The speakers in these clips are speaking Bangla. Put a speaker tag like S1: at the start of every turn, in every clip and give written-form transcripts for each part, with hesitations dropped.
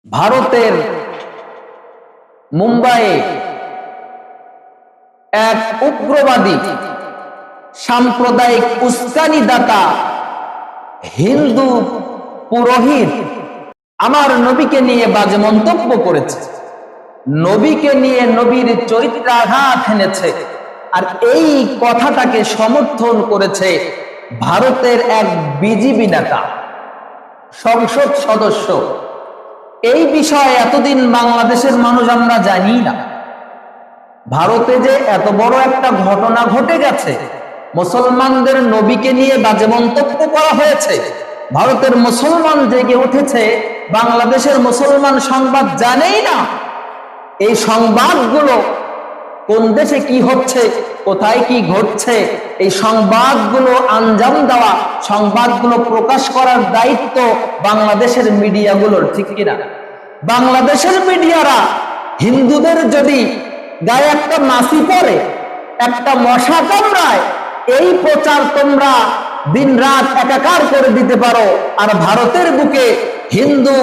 S1: ভারতের মুম্বাইয়ে এক উগ্রবাদী সাম্প্রদায়িক উস্কানিদাতা হিন্দু পুরোহিত আমার নবীকে নিয়ে বাজে মন্তব্য করেছে, নবীকে নিয়ে নবীর চরিত্রাঘাত এনেছে। আর এই কথাটাকে সমর্থন করেছে ভারতের এক বিজেপি নেতা, সংসদ সদস্য। এই বিষয়ে এতদিন বাংলাদেশের মানুষ আমরা জানি না। ভারতে যে এত বড় একটা ঘটনা ঘটে গেছে, মুসলমানদের নবীকে নিয়ে বাজে মন্তব্য করা হয়েছে, ভারতের মুসলমান জেগে উঠেছে, বাংলাদেশের মুসলমান সংবাদ জানেই না। এই সংবাদগুলো কোন দেশে কি হচ্ছে, কোথায় কি ঘটছে, এই সংবাদগুলো আঞ্জাম দেওয়া, সংবাদগুলো প্রকাশ করার দায়িত্ব বাংলাদেশের মিডিয়াগুলোর, ঠিক কিনা? বাংলাদেশের মিডিয়ারা হিন্দুদের যদি গায়ে একটা মাছি পড়ে, একটা মশা কামড়ায়, এই প্রচার তোমরা দিন রাত একাকার করে দিতে পারো। আর ভারতের বুকে হিন্দু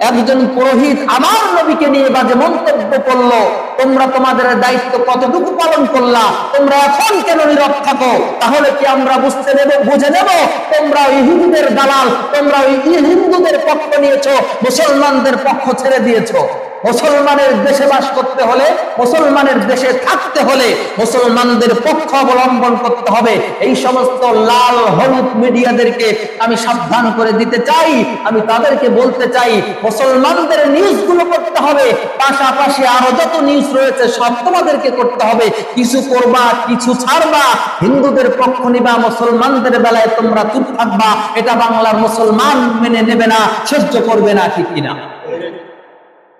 S1: একজন পুরোহিত আমার নবীকে নিয়ে বাজে মন্তব্য করলো, তোমরা তোমাদের দায়িত্ব কতটুকু পালন করলা? তোমরা এখন কেন নীরব থাকো? তাহলে কি আমরা বুঝতে নেব, বুঝে নেব তোমরা ওই হিন্দুদের দালাল, তোমরা ওই হিন্দুদের পক্ষ নিয়েছো, মুসলমানদের পক্ষ ছেড়ে দিয়েছো। মুসলমানের দেশে বাস করতে হলে, মুসলমানের দেশে থাকতে হলে মুসলমানদের পক্ষ অবলম্বন করতে হবে। এই সমস্ত লাল হলুদ মিডিয়াদেরকে আমি সাবধান করে দিতে চাই। আমি তাদেরকে বলতে চাই, মুসলমানদের নিউজগুলো করতে হবে, পাশাপাশি আরো যত নিউজ রয়েছে সব তোমাদেরকে করতে হবে। কিছু করবা, কিছু ছাড়বা, হিন্দুদের পক্ষ নিবা, মুসলমানদের বেলায় তোমরা চুপ থাকবা। এটা বাংলার মুসলমান মেনে নেবে না, সহ্য করবে না, ঠিক কিনা?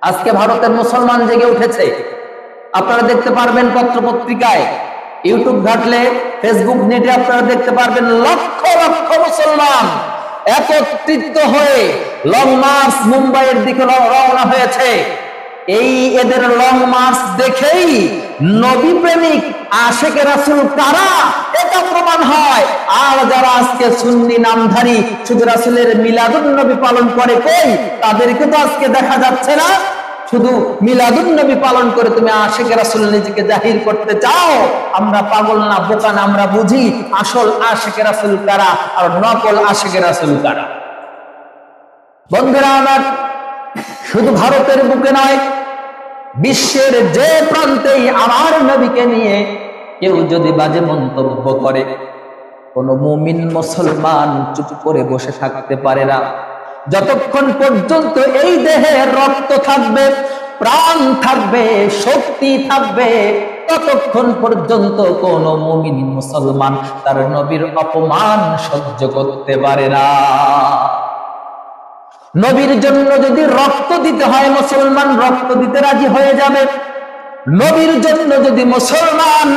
S1: আজকে ভারতের মুসলমান জেগে উঠেছে। আপনারা দেখতে পারবেন পত্র পত্রিকায়, ইউটিউব ঘাটলে, ফেসবুক নেটে আপনারা দেখতে পারবেন লক্ষ লক্ষ মুসলমান একত্রিত হয়ে লং মার্চ মুম্বাইয়ের দিকে রওনা হয়েছে। এই এদের লং মার্চ দেখেই নবী প্রেমিক আশেকে রাসূল কারা এটা প্রমাণ হয়। আর যারা আজকে সুন্নি নামধারী শুধু রাসূলের মিলাদুন নবী পালন করে, কই তাদেরকে তো আজকে দেখা যাচ্ছে না। শুধু মিলাদুন নবী পালন করে তুমি আশেকে রাসূল নিজেকে জাহির করতে চাও। আমরা পাগল না, বোকা না, আমরা বুঝি আসল আশেকে রাসূল কারা আর নকল আশেকে রাসূল কারা। বন্ধুরা আমার, শুধু ভারতের বুকে নয়, বিশ্বের যে প্রান্তেই আমার নবীকে নিয়ে কেউ যদি বাজে মন্তব্য করে, কোন মুমিন মুসলমান চুপ করে বসে থাকতে পারে না। যতক্ষণ পর্যন্ত এই দেহে রক্ত থাকবে, প্রাণ থাকবে, শক্তি থাকবে, ততক্ষণ পর্যন্ত কোন মুমিন মুসলমান তার নবীর অপমান সহ্য করতে পারে না। নবীর জন্য যদি রক্ত দিতে হয়, মুসলমান রক্ত দিতে রাজি হয়ে যাবে। নবীর জন্য যদি মুসলমান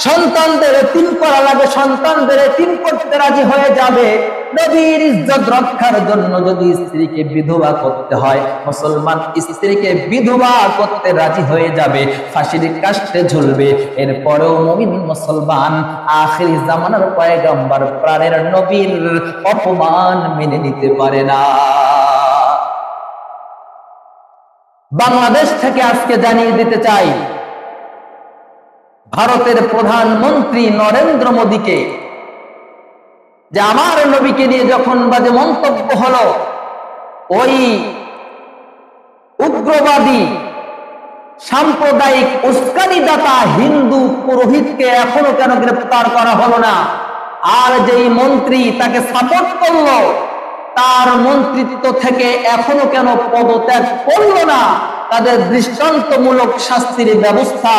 S1: সন্তানদের এতিম করা লাগে, সন্তানদের এতিম করতে রাজি হয়ে যাবে। নবীর ইজ্জত রক্ষার জন্য যদি স্ত্রীকে বিধবা করতে হয়, মুসলমান স্ত্রীকে বিধবা করতে রাজি হয়ে যাবে, ফাঁসির কাস্টে ঝুলবে। এরপরেও মুমিন মুসলমান আখিরি জামানার পয়গম্বর প্রাণের নবীর অপমান মেনে নিতে পারে না। বাংলাদেশ থেকে আজকে জানিয়ে দিতে চাই, ভারতের প্রধানমন্ত্রী নরেন্দ্র মোদীকে, যে আমার নবীকে নিয়ে যখন বাজে মন্তব্য হলো, ওই উগ্রবাদী সাম্প্রদায়িক উস্কানিদাতা হিন্দু পুরোহিতকে এখনো কেন গ্রেফতার করা হলো না? আর যেই মন্ত্রী তাকে সাপোর্ট করলো, তার মন্ত্রিত্ব থেকে এখনো কেন পদত্যাগ করলো না? তাদের দৃষ্টান্তমূলক শাস্তির ব্যবস্থা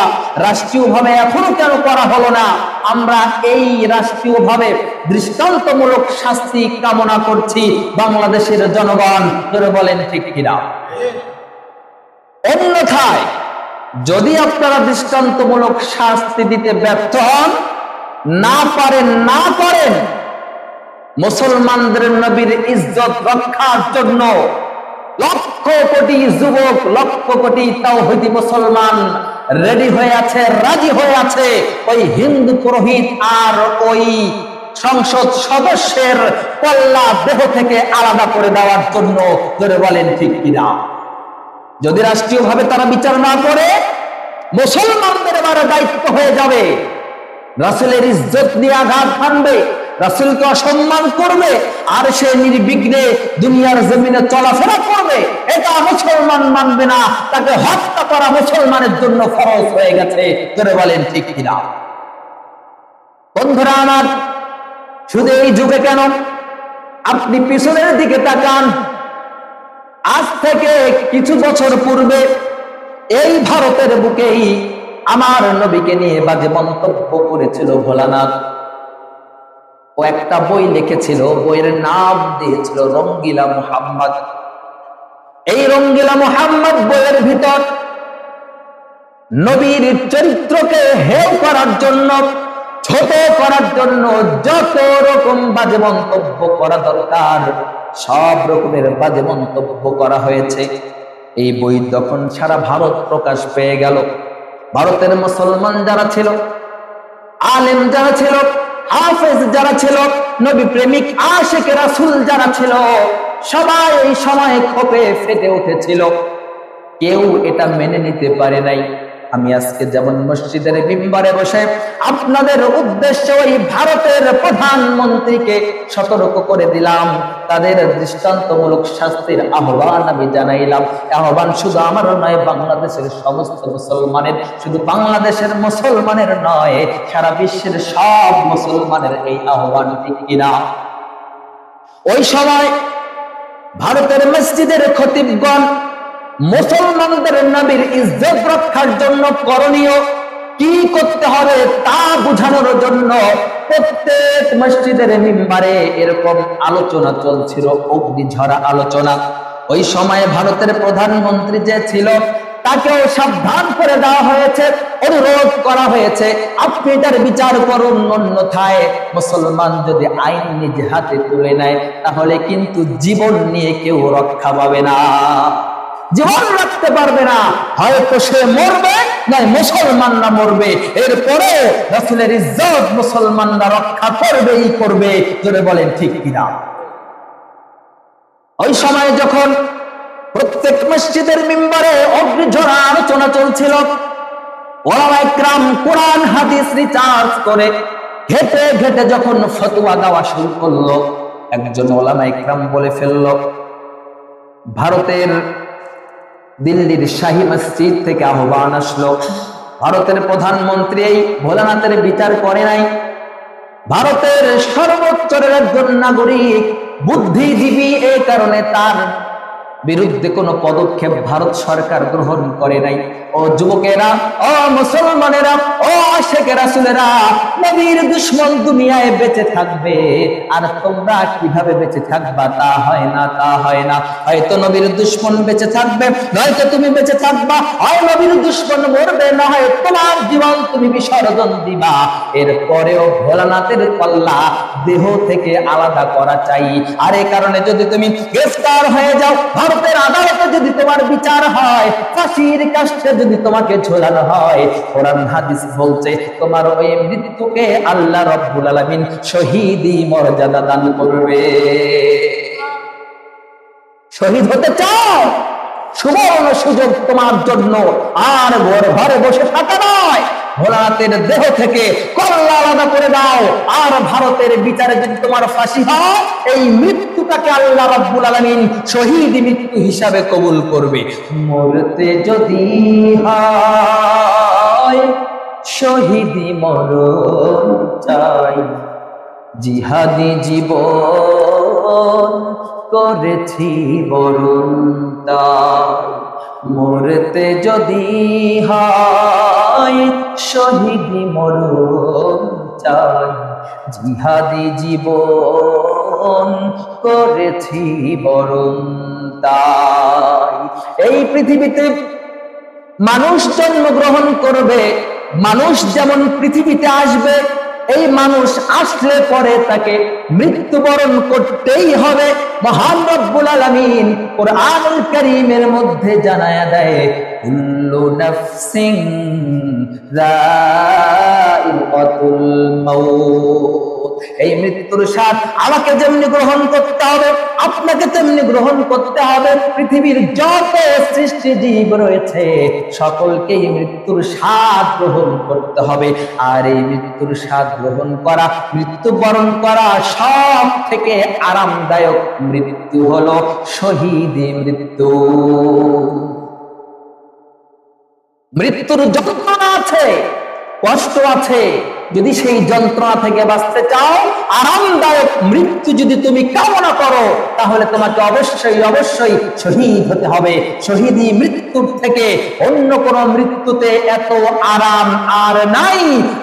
S1: রাষ্ট্রীয়ভাবে এখনো কেন করা হলো না? আমরা এই রাষ্ট্রীয়ভাবে দৃষ্টান্তমূলক শাস্তি কামনা করছি বাংলাদেশের জনগণ। ধরে বলেন ঠিক কিনা? অন্যথায় যদি আপনারা দৃষ্টান্তমূলক শাস্তি দিতে ব্যর্থ হন, না পারেন মুসলমানদের নবীর ইজ্জত রক্ষার জন্য লক্ষ কোটি যুবক, লক্ষ কোটি তাওহীদি মুসলমান রেডি হয়ে আছে, রাজি হয়ে আছে ওই হিন্দু পুরোহিত আর ওই সংসদ সদস্যের কল্লা দেহ থেকে আলাদা করে দেওয়ার জন্য। ধরে বলেন ঠিক কিনা? যদি রাষ্ট্রীয়ভাবে তারা বিচার না করে, মুসলমানদের এবার দায়িত্ব হয়ে যাবে রাসূলের ইজ্জত নিয়ে আঘাত হানবে, রাসূলকে অসম্মান করবে, আর সে নির্বিঘ্নে দুনিয়ার জমিনে চলাফেরা করবে। এটা মুসলমান মানবে না, তাকে হত্যা করা মুসলমানের জন্য ফরজ হয়ে গেছে। ধরে বলেন ঠিক কিনা? বন্ধুরা আমার, শুধু এই যুগে কেন, আপনি পিছনের দিকে তাকান। আজ থেকে কিছু বছর পূর্বে এই ভারতের বুকেই আমার নবীকে নিয়ে বাজে মন্তব্য করেছিল ভোলানাথ। ও একটা বই লিখেছিল, বইয়ের নাম দিয়েছিল রঙ্গিলা মুহাম্মদ। এই রঙ্গিলা মুহাম্মদ বইয়ের ভিতর নবীর চরিত্রকে হেয় করার জন্য, ছোট করার জন্য যত রকম বাজে মন্তব্য করা দরকার সব রকমের বাজে মন্তব্য করা হয়েছে। এই বই যখন সারা ভারত প্রকাশ পেয়ে গেল, ভারতের মুসলমান যারা ছিল, আলেম যারা ছিল, হাফেজ যারা ছিল, নবী প্রেমিক আশিক রাসূল যারা ছিল, সবাই এই সময় ক্ষোভে ফেটে উঠেছিল। কেউ এটা মেনে নিতে পারে নাই। আমি আজকে যেমন মসজিদের মিম্বারে বসে আপনাদের উদ্দেশ্যে ওই ভারতের প্রধানমন্ত্রীকে সতর্ক করে দিলাম, তাদের দৃষ্টান্তমূলক শাস্তির আহ্বান আমি জানাইলাম। আহ্বান শুধু আমার নয়, বাংলাদেশের সমস্ত মুসলমানের, শুধু বাংলাদেশের মুসলমানের নয়, সারা বিশ্বের সব মুসলমানের এই আহ্বান। ঠিক কিনা? ওই সময় ভারতের মসজিদের খতিবগণ মুসলমানদের নবীর ইজ্জত রক্ষার জন্য করণীয় কি করতে হবে তা বোঝানোর জন্য প্রত্যেক মসজিদের মিম্বারে এরকম আলোচনা চলছিল, অগ্নিঝরা আলোচনা। ওই সময় ভারতের প্রধানমন্ত্রী যে ছিল তাকেও সাবধান করে দেওয়া হয়েছে, অনুরোধ করা হয়েছে, আপনি এটার বিচার করুন, অন্যথায় মুসলমান যদি আইন নিজ হাতে তুলে নেয় তাহলে কিন্তু জীবন নিয়ে কেউ রক্ষা পাবে না, জীবন রাখতে পারবে না। হয়তো সে মরবে, নয় মুসলমানরা মরবে। এরপরে রাসূলের ইজ্জত মুসলমানরা রক্ষা করবেই করবে। জোরে বলেন ঠিক কিনা? ওই সময় যখন প্রত্যেক মসজিদের মিম্বারে অগ্নিঝরা আলোচনা চলছিল, ওলামায়ে কেরাম কোরআন হাদিস রিসার্চ করে ঘেটে ঘেটে যখন ফতোয়া দেওয়া শুরু করলো, একজন ওলামায়ে কেরাম বলে ফেলল, ভারতের দিল্লির শাহী মসজিদ থেকে আহ্বান আসলো, ভারতের প্রধানমন্ত্রী এই ভোলানাথের বিচার করে নাই। ভারতের সর্বোচ্চ একজন নাগরিক, বুদ্ধিজীবী, এই কারণে তার বিরুদ্ধে কোনো পদক্ষেপ ভারত সরকার গ্রহণ করে নাই। ও যুবকেরা, ও মুসলমানেরা, ও আশিক রাসূলেরা, নবীর দুশমন দুনিয়ায় বেঁচে থাকবে, আর তোমরা কিভাবে বেঁচে থাকবা? তা হয় না, তা হয় না। হয়তো নবীর দুশমন বেঁচে থাকবে, নয়তো তুমি বেঁচে থাকবা। হয় নবীর দুশমন মরবে, না হয় তোমার জীবন তুমি বিসর্জন দিবা। এরপরেও ভোলানাথের কল্লা দেহ থেকে আলাদা করা চাই। আর এই কারণে যদি তুমি গ্রেফতার হয়ে যাও, ভারতের আদালতে যদি তোমার বিচার হয়, ফাঁসির কাষ্ঠে যদি তোমাকে ঝোলানো হয়, কোরআন হাদিস বলছে তোমার ওই মৃত্যুকে আল্লাহ রাব্বুল আলামিন শহীদি মর্যাদা দান করবে। শহীদ হতে চাও? সুবর্ণ সুযোগ তোমার জন্য। আর ঘরে বসে থাকা নয়, ভোলানাথের দেহ থেকে কল্লা আলাদা করে দাও। আর ভারতের বিচারে যদি তোমার ফাঁসি হয়, এই মৃত্যুটাকে আল্লাহ রাব্বুল আলামিন শহীদ মৃত্যু হিসাবে কবুল করবে। মরতে যদি হয় শহীদি মরণ চাই, জিহাদি জীবন করেছি বরণ তাই। মরতে যদি হয় শহীদি মরণ চাই, জিহাদি জীবন করেছি বরণ তাই। এই পৃথিবীতে মানুষ জন্মগ্রহণ করবে, মানুষ যেমন পৃথিবীতে আসবে, এই মানুষ আসলে পরে তাকে মৃত্যুবরণ করতেই হবে। মহান রব্বুল আলামিন কোরআনুল কারীমের মধ্যে জানায়া দেয়, কুল্লু নাফসিন যায়িকাতুল মাউত, এই মৃত্যুর স্বাদ আমাকে যেমনি গ্রহণ করতে হবে, আপনাকে তেমনি গ্রহণ করতে হবে। পৃথিবীর যত সৃষ্টি জীব রয়েছে সকলকেই মৃত্যুর স্বাদ গ্রহণ করতে হবে। আর এই মৃত্যুর স্বাদ গ্রহণ করা, মৃত্যুবরণ করা সব থেকে আরামদায়ক মৃত্যু হলো শহীদি মৃত্যু। মৃত্যুর যন্ত্রণা আছে, কষ্ট আছে, যদি সেই যন্ত্রণা থেকে বাঁচতে চাও, আরামদায়ক মৃত্যু যদি তুমি কামনা করো, তাহলে তোমাকে অবশ্যই অবশ্যই শহীদ হতে হবে। শহীদি মৃত্যুর থেকে অন্য কোন মৃত্যুতে এত আরাম আর নাই।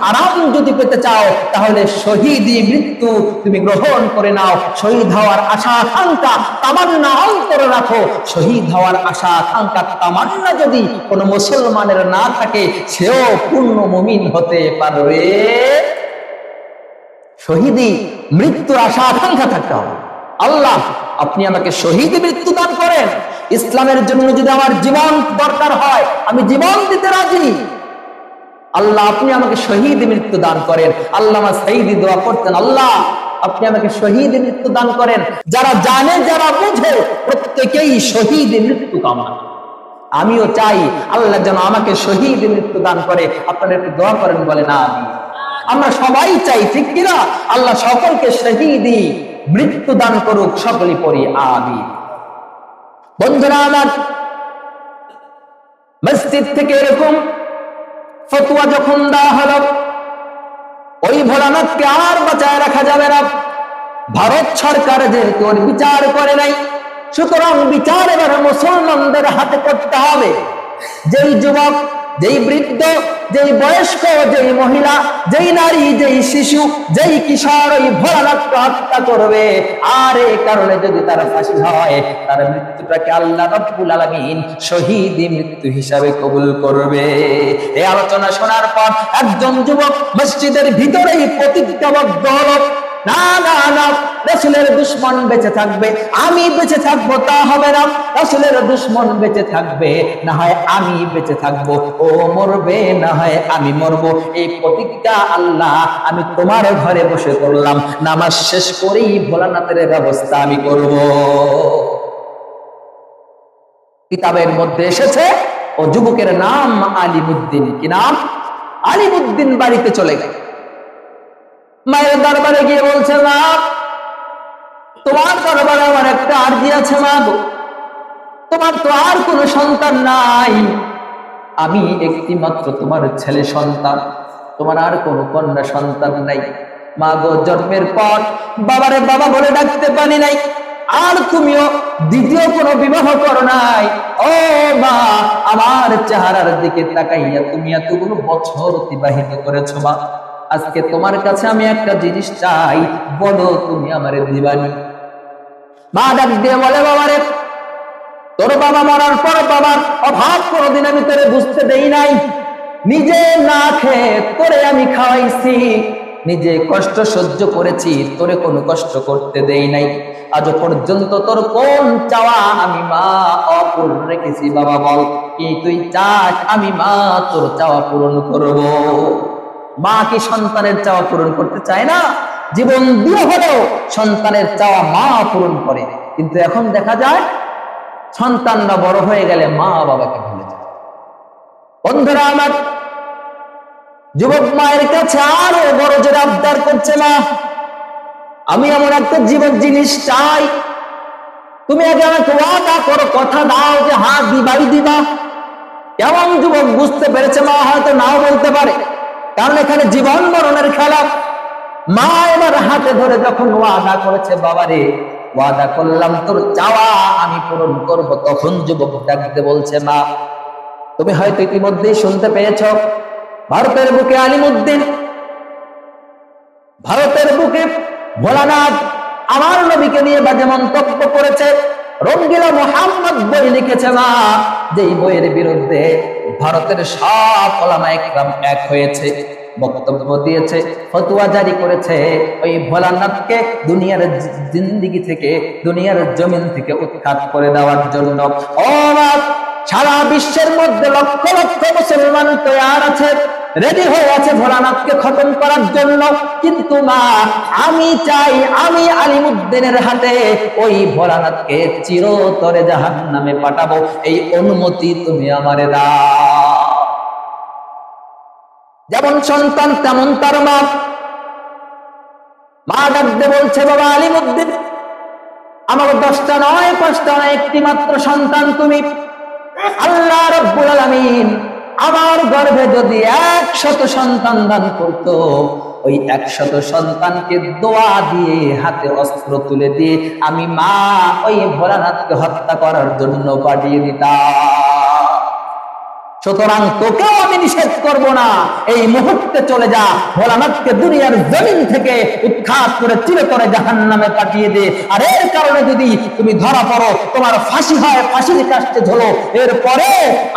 S1: আরাম যদি পেতে চাও তাহলে শহীদি মৃত্যু তুমি গ্রহণ করে নাও। শহীদ হওয়ার আশা আকাঙ্ক্ষা তামান্না অন্তরে রাখো। শহীদ হওয়ার আশা আকাঙ্ক্ষা তামান্না যদি কোনো মুসলমানের না থাকে, সেও পূর্ণ মুমিন হতে পারবে। শহীদি মৃত্যুর আশা আকাঙ্ক্ষা থাকতে হবে। আল্লাহ, আপনি আমাকে শহীদ মৃত্যু দান করেন। ইসলামের জন্য যদি আমার জীবন দরকার হয়, আমি জীবন দিতে রাজি। আল্লাহ, আপনি আমাকে শহীদ মৃত্যু দান করেন। আল্লামা সাইয়্যিদি দোয়া করতেন, আল্লাহ আপনি আমাকে শহীদ মৃত্যু দান করেন। যারা জানে, যারা বুঝে, প্রত্যেকেই শহীদ মৃত্যু কামনা। আমিও চাই আল্লাহ যেন আমাকে শহীদ মৃত্যু দান করে। আপনারা একটু দোয়া করেন, বলে না আমি। আমরা সবাই চাই, ঠিক কিনা? আল্লাহ সকলকে শহীদি মৃত্যু দান করুক, সকলেই পড়ি আমিন। বন্ধুরা আমার, মসজিদ থেকে এরকম ফতোয়া যখন দেওয়া হলো, ওই ভোলানাথকে আর বাঁচায় রাখা যাবে না। ভারত সরকার যেহেতু ওর বিচার করে নাই, সুতরাং বিচার এবার মুসলমানদের হাতে করতে হবে। যেই যুবক, যেই বৃদ্ধ, যেই বয়স্ক, যেই মহিলা, যেই নারী, যেই শিশু, যেই কিশোর ওই ভোলানাথকে হত্যা করবে, আর এই কারণে যদি তার ফাঁসি হয়, তার মৃত্যুটাকে আল্লাহ রাব্বুল আলামিন শহীদি মৃত্যু হিসাবে কবুল করবে। এই আলোচনা শোনার পর একজন যুবক মসজিদের ভিতরেই প্রতিজ্ঞাবদ্ধ হলো, না না না, রাসূলের দুশমন বেঁচে থাকবে, আমি বেঁচে থাকবো তা হবে না। রাসূলের দুশমন বেঁচে থাকবে, না হয় আমি বেঁচে থাকবো। ও মরবে, না হয় আমি মরবো। এই প্রতিজ্ঞা আল্লাহ আমি তোমার ঘরে বসে করলাম, নামাজ শেষ করেই ভোলানাথের ব্যবস্থা আমি করব। কিতাবের মধ্যে এসেছে ও যুবকের নাম আলিমউদ্দিন। কি নাম? আলিমউদ্দিন। বাড়িতে চলে গেল, মায়ের দরবারে গিয়ে বলছে, মা তোমার দরবারে আমার একটা আরজি আছে। মা গো, তোমার তো আর কোনো সন্তান নাই, আমি একটি মাত্র তোমার ছেলে সন্তান, তোমার আর কোনো কন্যা সন্তান নাই। মা গো, জন্মের পর বাবারে বাবা বলে ডাকতে পারি নাই, আর তুমিও দ্বিতীয় কোনো বিবাহ করো নাই। ও মা, আমার চেহারার দিকে তাকাইয়া তুমি এতগুলো বছর অতিবাহিত করেছো। মা, আজকে তোমার কাছে আমি একটা জিনিস চাই, বলো তুমি আমারে দিবানি? মা ডাক দিয়ে বলে, বাবারে, তোর বাবা মরার পর বাবার অভাব কোনোদিন আমি তোরে বুঝতে দেই নাই। নিজে না খেয়ে তোরে আমি খাওয়াইছি, নিজে কষ্ট সহ্য করেছি, তোরে কোনো কষ্ট করতে দেই নাই। আজ পর্যন্ত তোর কোন চাওয়া আমি মা অপূর্ণ রেখেছি? বাবা বল, কি তুই চাস আমি মা তোর চাওয়া পূরণ করব। মা কি সন্তানের চাওয়া পূরণ করতে চায় না? জীবন দিয়ে হলেও সন্তানের চাওয়া মা পূরণ করে। কিন্তু এখন দেখা যায় সন্তানরা বড় হয়ে গেলে মা বাবাকে ভুলে যায়। বন্ধুরা আমার, যুবক মায়ের কাছে আরো বড় জোরে আবদার করছে, মা আমি এমন একটা জীবন জিনিস চাই, তুমি আগে আমাকে ওয়াদা করো, কথা দাও যে হ্যাঁ দিবাই দিবা। কেমন যুবক বুঝতে পেরেছে? মা হয়তো নাও বলতে পারে, কারণ এখানে জীবন মরণের খেলা। মা এবার হাতে ধরে যখন ওয়াদা করেছে, বাবারে ওয়াদা করলাম তোর চাওয়া আমি পূরণ করব, তখন যুবক ডাকতে বলছে, মা তুমি হয়তো ইতিমধ্যেই শুনতে পেয়েছ, ভারতের বুকে আলিমউদ্দিন, ভারতের বুকে ভোলানাথ আমার নবীকে নিয়ে বাজে মন্তব্য করেছে। রঙ্গিলা মুহাম্মদ বই লিখেছে মা, যেই বইয়ের বিরুদ্ধে ভারতের সব উলামায়ে কেরাম এক হয়েছে, বক্তব্য দিয়েছে, ফতোয়া জারি করেছে ওই ভোলানাথকে দুনিয়ার জিন্দেগি থেকে, দুনিয়ার জমিন থেকে উৎখাত করে দেওয়ার জন্য। ও মা, সারা বিশ্বের মধ্যে লক্ষ লক্ষ মুসলমান তৈয়ার আছে, রেডি হয়ে আছে ভোলানাথকে খতম করার জন্য। কিন্তু মা, আমি চাই আমি আলিমুদ্দিনের হাতে ওই ভোলানাথকে চিরতরে জাহান্নামে পাঠাবো, এই অনুমতি তুমি আমারে দাও। যেমন সন্তান তেমন তার মা। মা ডাকতে বলছে, বাবা আলিমুদ্দিন, আমার 10টা নয় 5টা নয়, একটি মাত্র সন্তান তুমি। আল্লাহ রাব্বুল আলামিন আমার গর্ভে যদি 100 সন্তান দান করত, ওই 100 সন্তানকে দোয়া দিয়ে হাতে অস্ত্র তুলে দিয়ে আমি মা ওই ভোলানাথকে হত্যা করার জন্য পাঠিয়ে দিতাম। সুতরাং তোকেও আমি নিষেধ করব না, এই মুহূর্তে চলে যা, ভোলানাথকে দুনিয়ার জমিন থেকে উৎখাত করে চিরতরে জাহান্নামে পাঠিয়ে দে। আর এর কারণে যদি তুমি ধরা পড়ো, তোমার ফাঁসি হয়, ফাঁসির কাস্টে ঝোলো, এরপরে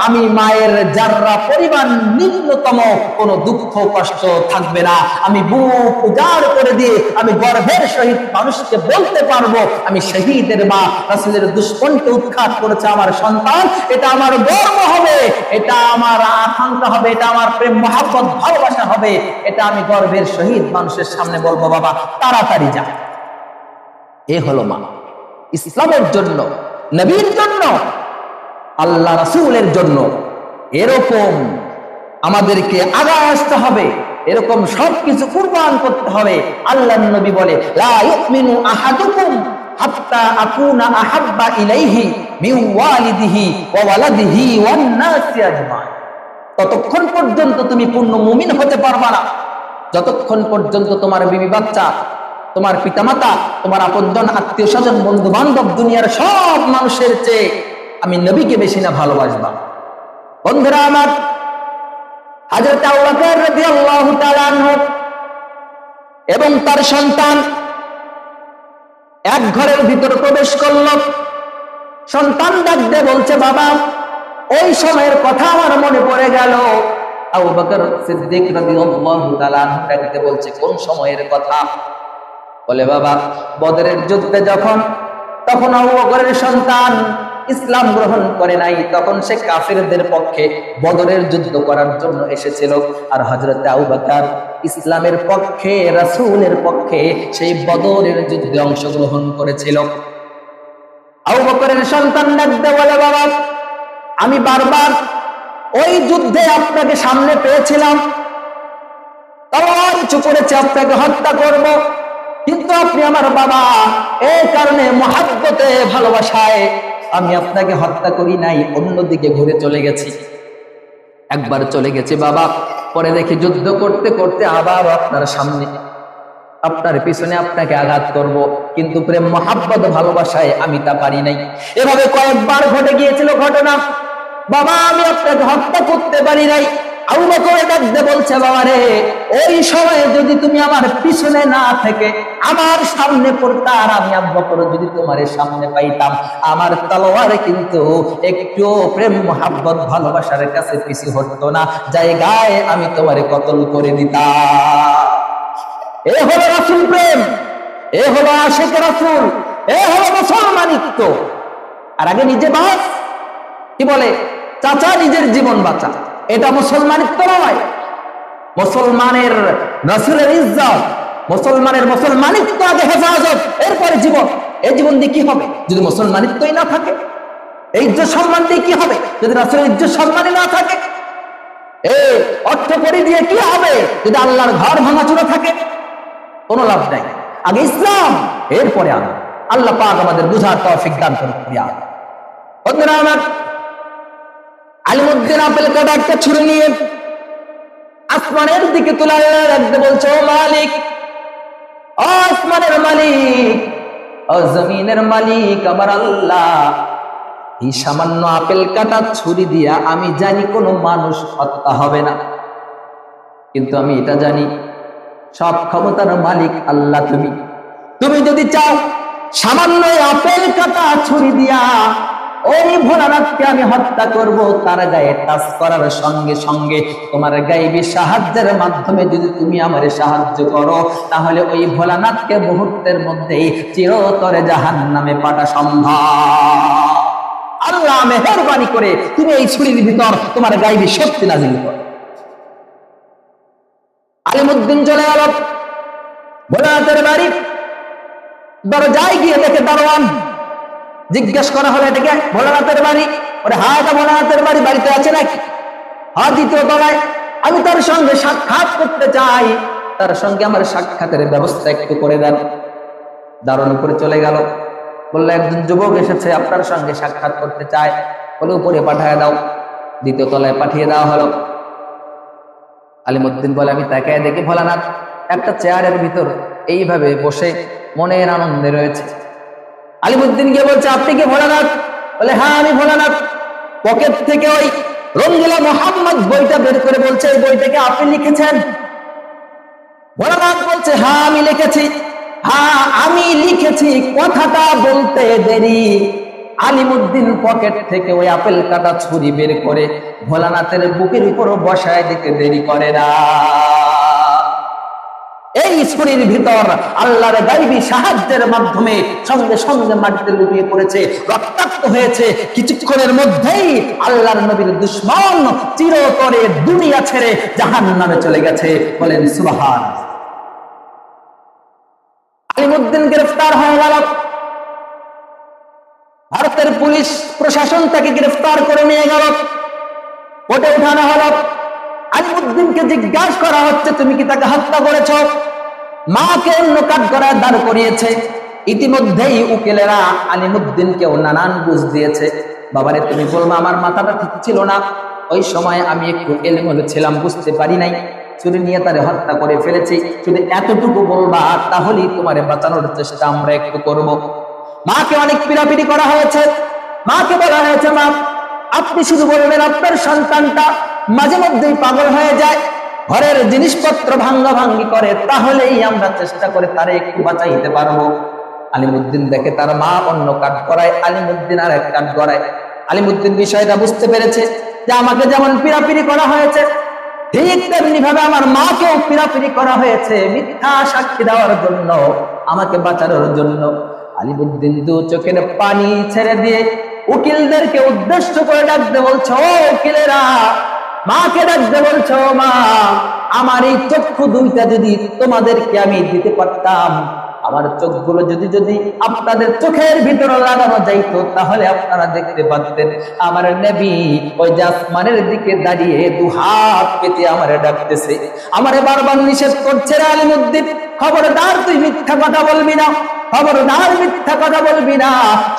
S1: আমি মায়ের যাররা পরিমাণ নিম্নতম কোনো দুঃখ কষ্ট থাকবে না। আমি বুক উজাড় করে দিয়ে আমি গর্ভের সহিত মানুষকে বলতে পারবো, আমি শহীদের মা, রাসূলের দুশমনকে উৎখাত করেছে আমার সন্তান। এটা আমার গর্ব হবে, এটা আমার আকাঙ্ক্ষা হবে, এটা আমার প্রেম মহব্বত ভালোবাসা হবে। এটা আমি গর্বের সহিত মানুষের সামনে বলবো, বাবা তাড়াতাড়ি যা। এ হলো মা। ইসলামের জন্য, নবীর জন্য, আল্লাহ রাসূলের জন্য এরকম আমাদেরকে আগায় আসতে হবে, এরকম সবকিছু কুরবান করতে হবে। আল্লাহর নবী বলে, লা ইউমিনু আহাদুকুম হাত্তা আকুনা আহাব্বা ইলাইহি মিন ওয়ালিদিহি ওয়া ওয়ালাদিহি ওয়ান নাসি আজমাইন। ততক্ষণ পর্যন্ত তুমি পূর্ণ মুমিন হতে পারবা না যতক্ষণ পর্যন্ত তোমার বিবি বাচ্চা, তোমার পিতামাতা, তোমার আপনজন, আত্মীয় স্বজন, বন্ধু বান্ধব, দুনিয়ার সব মানুষের চেয়ে আমি নবীকে বেশি না ভালোবাসবা। বন্ধুরা আমার, হযরত আবু বকর রাদিয়াল্লাহু তাআলা আনহু এবং তার সন্তান এক ঘরের ভিতরে প্রবেশ করল। সন্তান ডাকতে বলছে, বাবা ওই সময়ের কথা আমার মনে পড়ে গেল। আবু বকর সিদ্দিক রাদিয়াল্লাহু তাআলা আনহু ডাকতে বলছে, কোন সময়ের কথা? বলে, বাবা বদরের যুদ্ধে তখন আবু বকরের সন্তান ইসলাম গ্রহণ করে নাই, তখন সে কাফিরদের পক্ষে বদরের যুদ্ধ করার জন্য এসেছিল। আর হযরত আবু বকর ইসলামের পক্ষে, রাসূলের পক্ষে সেই বদরের যুদ্ধে অংশগ্রহণ করেছিল। আবু বকরের সন্তান ডাকতে বলে, বাবা আমি বারবার ওই যুদ্ধে আপনাকে সামনে পেয়েছিলাম, তলোয়ার উঁচু করেছে আপনাকে হত্যা করব, কিন্তু আপনি আমার বাবা, এই কারণে মহব্বতে ভালোবাসায় আমি আপনাকে হত্যা করি নাই, অন্যদিকে ঘুরে চলে গেছি। একবার চলে গেছি বাবা, পরে দেখি যুদ্ধ করতে করতে আবার আপনার সামনে, আপনার পিছনে আপনাকে আঘাত করব, কিন্তু প্রেম মহব্বত ভালোবাসায় আমি তা পারি নাই। এভাবে কয়েকবার ঘটে গিয়েছিল ঘটনা, বাবা আমি আপনাকে হত্যা করতে পারি নাই। আবু বকর ডাকতে বলছে, বাবা রে, ওই সময়ে যদি তুমি আমার পিছনে না থেকে আমার সামনে পড়তা, আর আমি আবু বকর যদি তোমার সামনে পাইতাম, আমার তলোয়ারে কিন্তু একটু প্রেম মহব্বত ভালোবাসার কাছে পিছু হটতো না, জায়গায় আমি তোমারে কতল করে দিতাম। এ হলো রাসূল প্রেম, এ হলো আশিক রাসূল, এ হলো মুসলমানিত্ব। আর আগে নিজে বাঁচ, কি বলে চাচা, নিজের জীবন বাঁচা, এটা মুসলমানিত্ব নয়। মুসলমানের রাসূলের ইজ্জত, মুসলমানের মুসলমানিত্ব আগে হেফাজত, এরপরে জীবন। এই জীবন দিয়ে কি হবে যদি মুসলমানিত্বই না থাকে? এই ইজ্জত সম্মান দিয়ে কি হবে যদি রাসূলের ইজ্জত সম্মানই না থাকে? এই অর্থ করে দিয়ে কি হবে যদি আল্লাহর ঘর ভাঙাচোরা থাকে? কোনো লাভ নাই। আগে ইসলাম, এরপরে আল্লাহ পাক আমাদের বুঝার তৌফিক দান করুন। বন্ধুরা আমার, আলিমুদ্দিন আপেল কাটা একটা ছুরি নিয়ে আসমানের দিকে তুলে রাখতে বলছে, ও মালিক, ও আসমানের মালিক, ও জমিনের মালিক, আমার আল্লাহ, এই সামান্য আপেল কাটা ছুরি দিয়া আমি জানি কোনো মানুষ হত্যা হবে না, কিন্তু আমি এটা জানি সব ক্ষমতার মালিক আল্লাহ তুমি। তুমি যদি চাও সামান্য আপেল কাটা ছুরি দিয়া ওই ভোলানাথকে আমি হত্যা করব, তার গায়ে টাচ করার সঙ্গে সঙ্গে তোমার গায়েবী সাহায্যের মাধ্যমে যদি তুমি আমারে সাহায্য করো, তাহলে ওই ভোলানাথকে মুহূর্তের মধ্যেই চিরতরে জাহান্নামে পাঠা সম্ভব। আল্লাহ মেহেরবানি করে তুমি এই ছুরির ভিতর তোমার গায়েবী শক্তি নাজিল করো। আলিমউদ্দিন চলে গেল ভোলানাথের বাড়ি। দরজায় গিয়ে দেখে দারোয়ান। জিজ্ঞেস করা হলো এটাকে ভোলানাথের বাড়ি? ওরে হ্যাঁ, এটা ভোলানাথের বাড়ি। বাড়িতে আছে নাকি? হ্যাঁ, দ্বিতীয় তলায়। আমি তার সঙ্গে সাক্ষাৎ করতে চাই, তার সঙ্গে আমার সাক্ষাতের ব্যবস্থা একটু করে দেন। দারোয়ান উপরে চলে গেল, বললো একজন যুবক এসেছে, আপনার সঙ্গে সাক্ষাৎ করতে চায়। বলে উপরে পাঠিয়ে দাও। দ্বিতীয় তলায় পাঠিয়ে দেওয়া হলো। আলিমউদ্দিন বলে আমি তাকায় দেখি ভোলানাথ একটা চেয়ারের ভিতর এইভাবে বসে মনের আনন্দে রয়েছে। আলিমউদ্দিন গিয়ে বলছে আপনি কি ভোলানাথ? বলে হ্যাঁ আমি ভোলানাথ। পকেট থেকে ওই রঙ্গিলা মোহাম্মদ বইটা বের করে বলছে এই বইটাকে আপনি লিখেছেন? ভোলানাথ বলছে হ্যাঁ আমি লিখেছি। হ্যাঁ আমি লিখেছি কথাটা বলতে দেরি। আলিমউদ্দিন পকেট থেকে ওই আপেল কাটা ছুরি বের করে ভোলানাথের বুকের উপর বসায় দিতে দেরি করে না। এই ছুরির ভিতর আল্লাহর গায়বী সাহায্যের মাধ্যমে সঙ্গে সঙ্গে মাটিতে লুটিয়ে পড়েছে, রক্তাক্ত হয়েছে। কিছুক্ষণের মধ্যেই আল্লাহর নবীর দুশমন চিরতরে দুনিয়া ছেড়ে জাহান্নামে চলে গেছে। বলেন সুবহানাল্লাহ। আলিমউদ্দিন গ্রেফতার হয়ে গেল। ভারতের পুলিশ প্রশাসন তাকে গ্রেফতার করে নিয়ে গেল, কোর্টে উঠানো হলো। আলিমউদ্দিনকে জিজ্ঞাসা করা হচ্ছে তুমি কি তাকে হত্যা করেছ? মাকে অন্য কাঠগড়ায় দাঁড় করিয়েছে। ইতিমধ্যেই উকিলেরা আলিমউদ্দিনকেও নানান বুঝ দিয়েছে। বাবারে তুমি বলবো আমার মাথাটা ঠিক ছিল না, ওই সময় আমি একটু এলোমেলো ছিলাম, বুঝতে পারি নাই, ছুরি নিয়ে তারে হত্যা করে ফেলেছি। শুধু এতটুকু বলবা, তাহলেই তোমারে বাঁচানোর চেষ্টা আমরা একটু করব। মাকে অনেক পীড়াপিড়ি করা হয়েছে। মাকে বলা হয়েছে মা আপনি শুধু বলবেন আপনার সন্তানটা মাঝে মধ্যেই পাগল হয়ে যায়, ঘরের জিনিসপত্র ভাঙ্গাভাঙ্গি করে, তাহলেই আমরা চেষ্টা করে তারে একটু বাঁচাইতে পারবো। আলিমউদ্দিন দেখে তার মা অন্য কাঠ গড়ায়, আলিমউদ্দিন আর এক কাঠ গড়ায়। আলিমউদ্দিন বিষয়টা বুঝতে পেরেছে যে আমাকে যেমন পীড়াপিড়ি করা হয়েছে ঠিক তেমনি ভাবে আমার মাকেও পীড়াপিড়ি করা হয়েছে মিথ্যা সাক্ষী দেওয়ার জন্য, আমাকে বাঁচানোর জন্য। আলিমউদ্দিন দু চোখের পানি ছেড়ে দিয়ে উকিলদেরকে উদ্দেশ্য করে ডাকতে বলছো ও উকিলেরা, মাকে ডাকতে বলছো মা আমার এই চক্ষু দুইটা যদি তোমাদেরকে আমি দিতে পারতাম, আমার চোখগুলো যদি যদি আপনাদের চোখের ভিতরে লাগানো যাইতো, তাহলে আপনারা দেখতে পারতেন আমার নবী ওই যে আসমানের দিকে দাঁড়িয়ে দুহাত পেতে আমারে ডাকতেছে, আমারে বারবার নিষেধ করছে রে আলিমউদ্দিন, খবরদার তুই মিথ্যা কথা বলবি না, খবরদার মিথ্যা কথা বলবি না,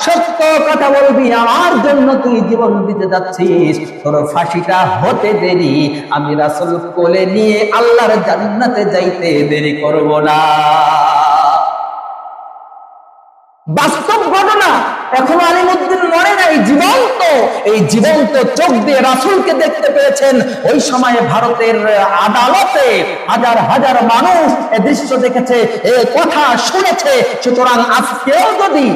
S1: সত্য কথা বলবি, আমার জন্য তুই জীবন দিতে যাচ্ছিস, তোর ফাঁসিটা হতে দেরি, আমি রাসূল কোলে নিয়ে আল্লাহর জান্নাতে যাইতে দেরি করব না। বাস্তব ঘটনা, এখনো আলিমউদ্দিন মরে নাই, জীবন্ত। এই জীবন্ত চোখ দিয়ে রাসূলকে দেখতে পেয়েছেন। ওই সময়ে ভারতের আদালতে হাজার হাজার মানুষ এই দৃশ্য দেখেছে, এই কথা শুনেছে। সুতরাং আজকেও যদি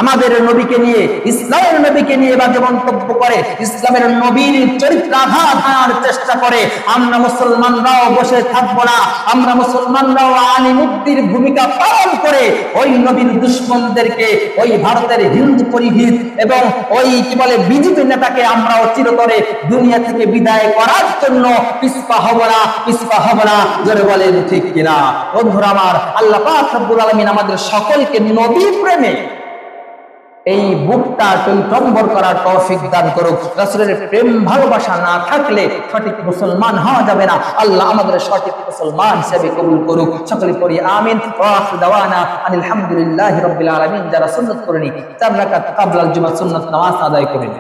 S1: আমাদের নবীকে নিয়ে, ইসলামের নবীকে নিয়ে বাজে মন্তব্য করে, ইসলামের নবীর চরিত্র আঘাত আনার চেষ্টা করে, আমরা মুসলমানরাও বসে থাকবো না। আমরা মুসলমানরাও আলিমউদ্দিনের ভূমিকা পালন করে ওই নবীর দুশমনদেরকে, ওই ভারতের হিন্দু পরিহিত এবং ওই কি বলে বিজেপি নেতাকে আমরাও চিরতরে দুনিয়া থেকে বিদায় করার জন্য পিছপা হব না, পিছপা হব না। জোরে বলেন ঠিক কিনা? বন্ধুরা আমার, আল্লাহ পাক রব্বুল আলামিন আমাদের সকলকে নবী প্রেমে এই বুকটা টইটম্বর করার তৌফিক দান করুক। রাসূলের প্রেম ভালোবাসা না থাকলে সঠিক মুসলমান হওয়া যাবে না। আল্লাহ আমাদের সঠিক মুসলমান হিসেবে কবুল করুক। সকলে পড়ি আমিন। ওয়া আখিরু দাওয়ানা আনিল হামদুলিল্লাহি রাব্বিল আলামিন। যারা সুন্নাত করেনি 4 রাকাত ক্বাবলাল জুমআহ সুন্নাত নামাজ আদায় করেন।